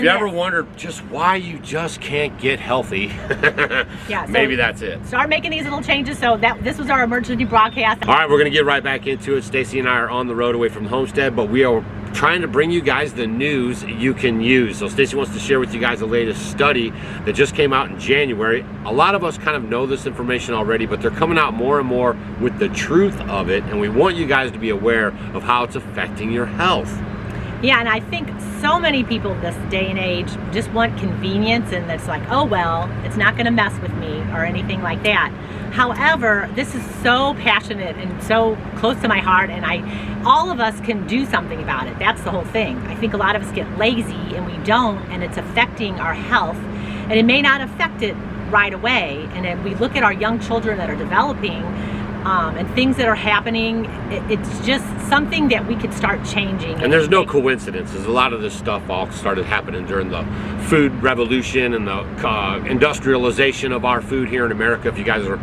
If you ever wondered just why you just can't get healthy, yeah, so maybe that's it. Start making these little changes. So this was our emergency broadcast. All right, we're gonna get right back into it. Stacy and I are on the road away from the homestead, but we are trying to bring you guys the news you can use. So Stacy wants to share with you guys the latest study that just came out in January. A lot of us kind of know this information already, but they're coming out more and more with the truth of it, and we want you guys to be aware of how it's affecting your health. Yeah, and I think so many people this day and age just want convenience, and it's like, oh well, it's not going to mess with me or anything like that. However, this is so passionate and so close to my heart, and all of us can do something about it. That's the whole thing. I think a lot of us get lazy and we don't, and it's affecting our health, and it may not affect it right away. And then we look at our young children that are developing and things that are happening, it's just something that we could start changing. And there's no coincidences. A lot of this stuff all started happening during the food revolution and the industrialization of our food here in America. If you guys are,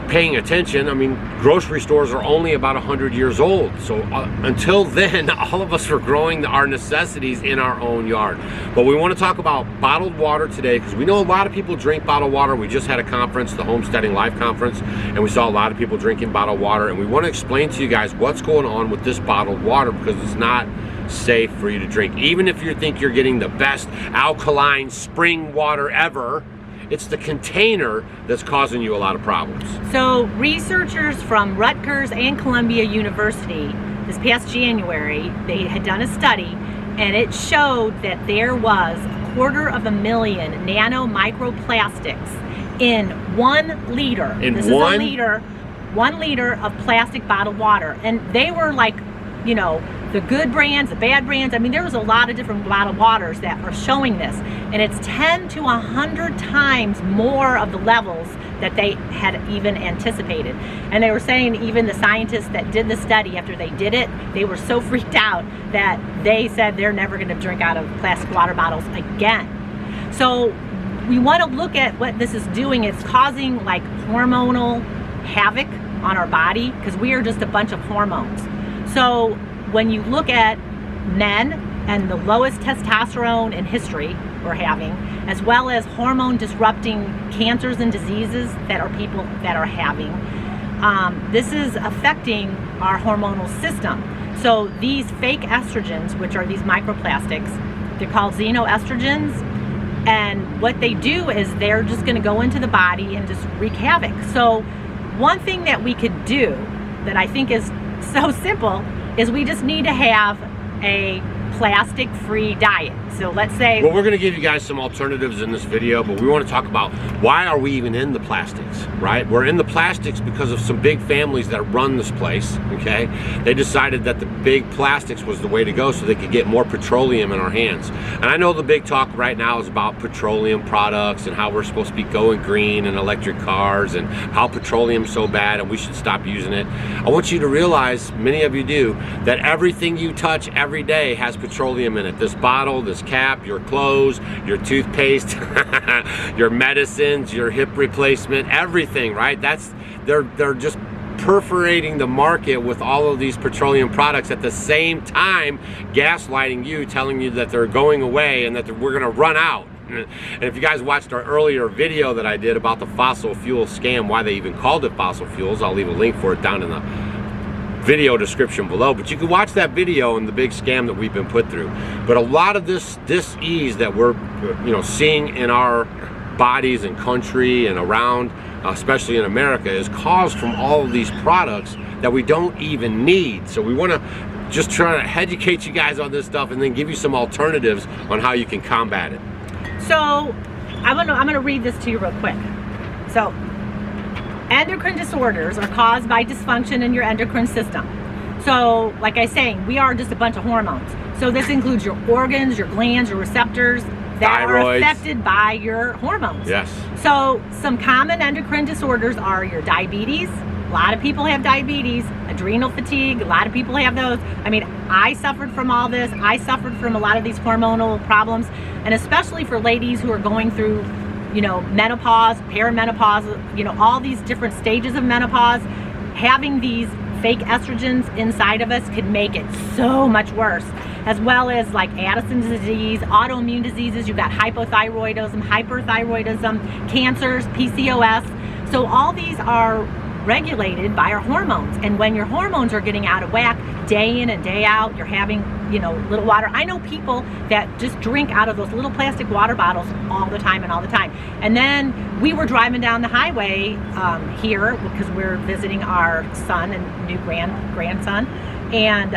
paying attention, I mean, grocery stores are only about 100 years old. So until then, all of us were growing our necessities in our own yard. But we want to talk about bottled water today because we know a lot of people drink bottled water. We just had a conference, the Homesteading Life Conference, and we saw a lot of people drinking bottled water. And we want to explain to you guys what's going on with this bottled water because it's not safe for you to drink. Even if you think you're getting the best alkaline spring water ever, it's the container that's causing you a lot of problems. So researchers from Rutgers and Columbia University this past January, they had done a study, and it showed that there was 250,000 nano microplastics in 1 liter. This is a liter, 1 liter of plastic bottled water. And they were like, the good brands, the bad brands. I mean, there was a lot of different bottled waters that are showing this, and it's 10 to 100 times more of the levels that they had even anticipated. And they were saying even the scientists that did the study, after they did it, they were so freaked out that they said they're never going to drink out of plastic water bottles again. So we want to look at what this is doing. It's causing like hormonal havoc on our body because we are just a bunch of hormones. So when you look at men and the lowest testosterone in history we're having, as well as hormone disrupting cancers and diseases that are people that are having, this is affecting our hormonal system. So these fake estrogens, which are these microplastics, they're called xenoestrogens, and what they do is they're just going to go into the body and just wreak havoc. So one thing that we could do that I think is so simple is we just need to have a plastic-free diet. So let's say... Well, we're going to give you guys some alternatives in this video, but we want to talk about why are we even in the plastics, right? We're in the plastics because of some big families that run this place, okay? They decided that the big plastics was the way to go so they could get more petroleum in our hands. And I know the big talk right now is about petroleum products and how we're supposed to be going green and electric cars and how petroleum's so bad and we should stop using it. I want you to realize, many of you do, that everything you touch every day has petroleum in it. This bottle, this cap, your clothes, your toothpaste, your medicines, your hip replacement, everything, right? They're just perforating the market with all of these petroleum products at the same time gaslighting you, telling you that they're going away and that we're going to run out. And if you guys watched our earlier video that I did about the fossil fuel scam, why they even called it fossil fuels, I'll leave a link for it down in the video description below, but you can watch that video and the big scam that we've been put through. But a lot of this disease that we're seeing in our bodies and country and around, especially in America, is caused from all of these products that we don't even need. So we want to just try to educate you guys on this stuff and then give you some alternatives on how you can combat it. So I'm gonna read this to you real quick. So endocrine disorders are caused by dysfunction in your endocrine system. So, like I was saying, we are just a bunch of hormones. So this includes your organs, your glands, your receptors that are affected by your hormones. Yes. So some common endocrine disorders are your diabetes. A lot of people have diabetes, adrenal fatigue, a lot of people have those. I mean, I suffered from all this. I suffered from a lot of these hormonal problems, and especially for ladies who are going through menopause, perimenopause, all these different stages of menopause, having these fake estrogens inside of us could make it so much worse. as well as like Addison's disease, autoimmune diseases. You've got hypothyroidism, hyperthyroidism, cancers, PCOS. So all these are regulated by our hormones. And when your hormones are getting out of whack day in and day out, you're having, you know, little water. I know people that just drink out of those little plastic water bottles all the time and all the time. And then we were driving down the highway here because we're visiting our son and new grandson. And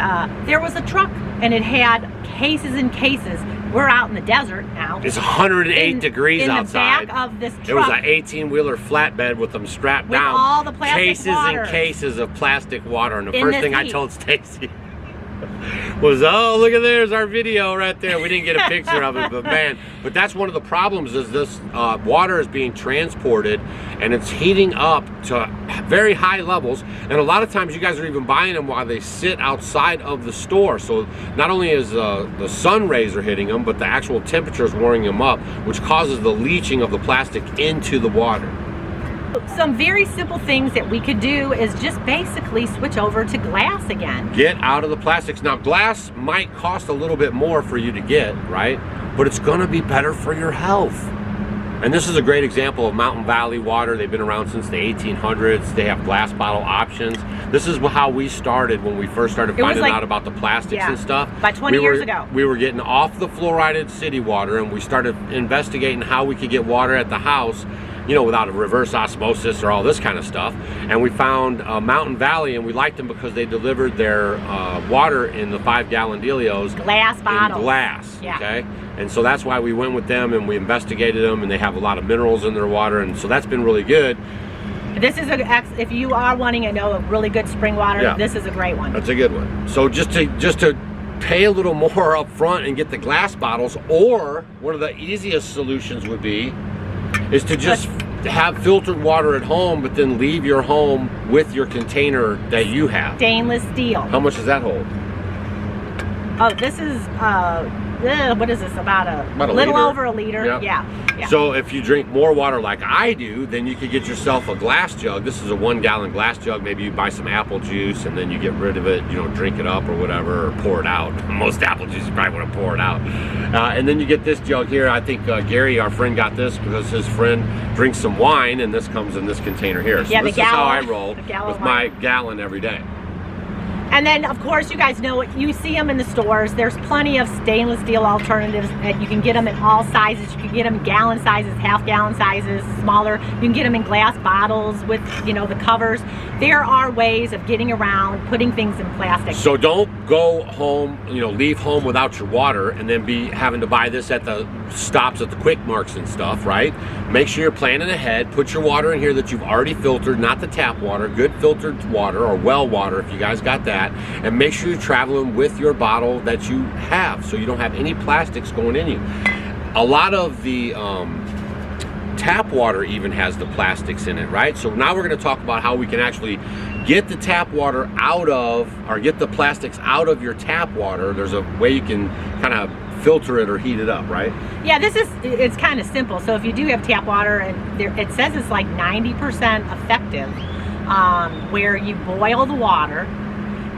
there was a truck and it had cases and cases. We're out in the desert now. It's 108 degrees outside. In the back of this truck. It was an 18-wheeler flatbed with them strapped down. With all the plastic cases water. and cases of plastic water. And the In first this thing I heat. told Stacy was, oh, look at there's our video right there. We didn't get a picture of it, but man, but that's one of the problems is this water is being transported and it's heating up to very high levels. And a lot of times you guys are even buying them while they sit outside of the store. So not only is the sun rays are hitting them, but the actual temperature is warming them up, which causes the leaching of the plastic into the water. Some very simple things that we could do is just basically switch over to glass again. Get out of the plastics. Now glass might cost a little bit more for you to get, right? But it's gonna be better for your health. And this is a great example of Mountain Valley water. They've been around since the 1800s. They have glass bottle options. This is how we started when we first started finding out about the plastics and stuff. About 20 years ago. We were getting off the fluoridated city water and we started investigating how we could get water at the house, you know, without a reverse osmosis or all this kind of stuff. And we found Mountain Valley, and we liked them because they delivered their water in the 5-gallon dealios. Glass bottles. In glass, yeah. Okay? And so that's why we went with them and we investigated them, and they have a lot of minerals in their water, and so that's been really good. This is if you are wanting to know a really good spring water, this is a great one. That's a good one. So just to pay a little more up front and get the glass bottles, or one of the easiest solutions would be is to just have filtered water at home, but then leave your home with your container that you have. Stainless steel. How much does that hold? Oh, this is what is this? About a little liter. over a liter. Yeah. So if you drink more water like I do, then you could get yourself a glass jug. This is a 1-gallon glass jug. Maybe you buy some apple juice and then you get rid of it, you know, drink it up or whatever, or pour it out. Most apple juice you probably want to pour it out. And then you get this jug here. I think Gary, our friend, got this because his friend drinks some wine, and this comes in this container here. So this is how I roll with my gallon every day. And then, of course, you guys know it. You see them in the stores. There's plenty of stainless steel alternatives, and you can get them in all sizes. You can get them in gallon sizes, half-gallon sizes, smaller. You can get them in glass bottles with, you know, the covers. There are ways of getting around putting things in plastic. So don't go home, you know, leave home without your water and then be having to buy this at the stops at the Quick Marks and stuff, right? Make sure you're planning ahead. Put your water in here that you've already filtered, not the tap water, good filtered water or well water if you guys got that. And make sure you're traveling with your bottle that you have so you don't have any plastics going in you. A lot of the tap water even has the plastics in it, right? So now we're going to talk about how we can actually get the tap water out of, or get the plastics out of your tap water. There's a way you can kind of filter it or heat it up, right? Yeah, it's kind of simple. So if you do have tap water, and it says it's like 90% effective, where you boil the water,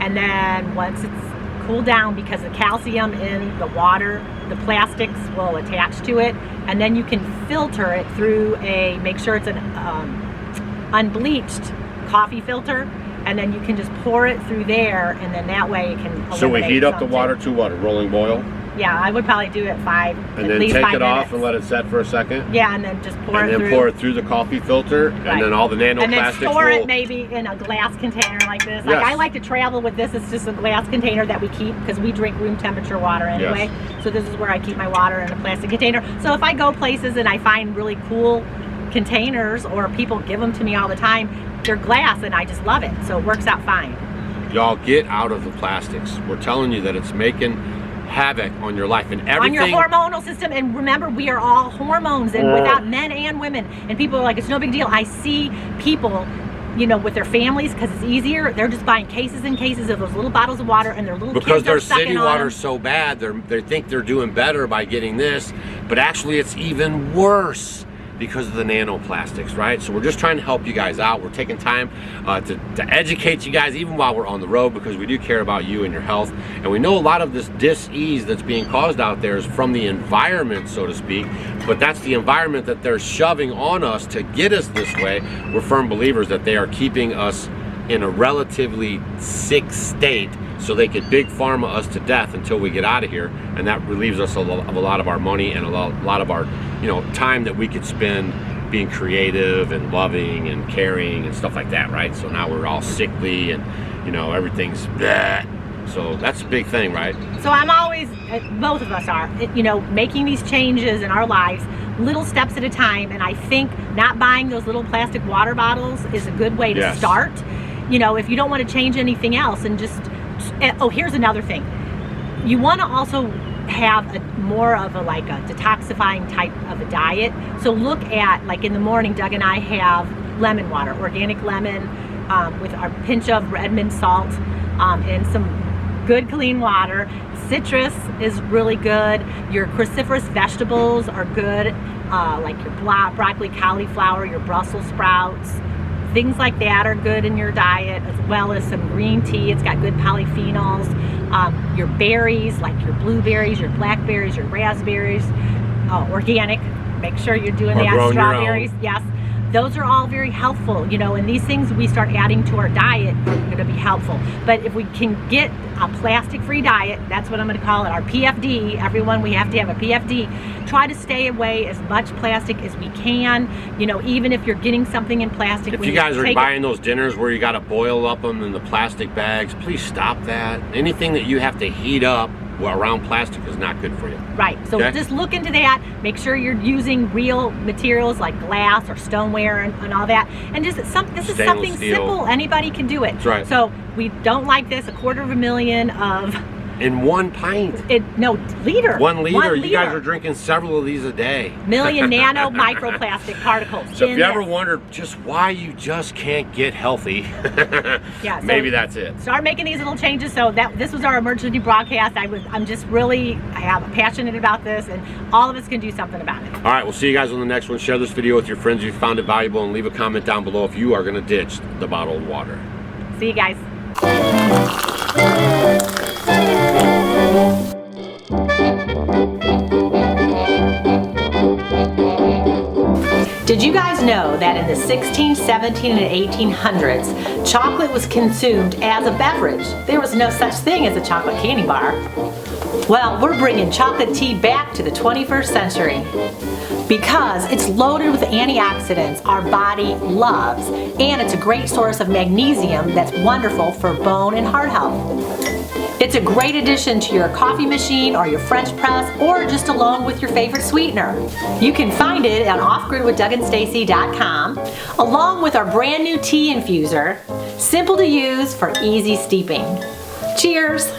and then once it's cooled down, because the calcium in the water, the plastics will attach to it, and then you can filter it through make sure it's an unbleached coffee filter, and then you can just pour it through there, and then that way it can eliminate. So we heat up the water to what, a rolling boil? Yeah, I would probably do it at then least take 5 it off minutes. and let it set for a second? Yeah, and then just pour it through. And then pour it through the coffee filter, Right. and then all the nanoplastics and then store it maybe in a glass container like this. Like, I like to travel with this. It's just a glass container that we keep because we drink room temperature water anyway. So this is where I keep my water, in a plastic container. So if I go places and I find really cool containers, or people give them to me all the time, they're glass and I just love it. So it works out fine. Y'all, get out of the plastics. We're telling you that it's making havoc on your life and everything. On your hormonal system. And remember, we are all hormones, and without men and women. And people are like, it's no big deal. I see people, you know, with their families, because it's easier, they're just buying cases and cases of those little bottles of water, and their little because kids their are sucking city on water's them. so bad, they think they're doing better by getting this, but actually it's even worse. because of the nanoplastics, right? So we're just trying to help you guys out. We're taking time to educate you guys even while we're on the road, because we do care about you and your health. And we know a lot of this dis-ease that's being caused out there is from the environment, so to speak, but that's the environment that they're shoving on us to get us this way. We're firm believers that they are keeping us in a relatively sick state so they could big pharma us to death until we get out of here, and that relieves us of a lot of our money and a lot of our time that we could spend being creative and loving and caring and stuff like that, right? So now we're all sickly and everything's bleh. So that's a big thing, right? So I'm always, both of us are, making these changes in our lives, little steps at a time, and I think not buying those little plastic water bottles is a good way to start. If you don't want to change anything else, and just, oh, here's another thing. You want to also have more of a detoxifying type of a diet. So look at, like in the morning, Doug and I have lemon water, organic lemon, with our pinch of Redmond salt, and some good clean water. Citrus is really good. Your cruciferous vegetables are good, like your broccoli, cauliflower, your Brussels sprouts. Things like that are good in your diet, as well as some green tea. It's got good polyphenols. Your berries, like your blueberries, your blackberries, your raspberries, organic. Make sure you're doing that. Strawberries, yes. Those are all very helpful, and these things we start adding to our diet are going to be helpful. But if we can get a plastic-free diet, that's what I'm going to call it, our PFD. Everyone, we have to have a PFD. Try to stay away as much plastic as we can. Even if you're getting something in plastic. If you guys are buying those dinners where you got to boil up them in the plastic bags, please stop that. Anything that you have to heat up around plastic is not good for you. Right, so just look into that. Make sure you're using real materials like glass or stoneware and all that. And just this is something simple. Anybody can do it. That's right. So we don't like this, 250,000 of... In 1 pint. Liter. 1 liter. You guys are drinking several of these a day. Million nano microplastic particles. So if you ever wondered just why you just can't get healthy, maybe that's it. Start making these little changes. So this was our emergency broadcast. I'm just really passionate about this, and all of us can do something about it. All right, we'll see you guys on the next one. Share this video with your friends if you found it valuable, and leave a comment down below if you are going to ditch the bottled water. See you guys. Did you guys know that in the 16, 17, and 1800s, chocolate was consumed as a beverage? There was no such thing as a chocolate candy bar. Well, we're bringing chocolate tea back to the 21st century because it's loaded with antioxidants our body loves, and it's a great source of magnesium that's wonderful for bone and heart health. It's a great addition to your coffee machine or your French press, or just along with your favorite sweetener. You can find it on offgridwithdougandstacy.com, along with our brand new tea infuser, simple to use for easy steeping. Cheers!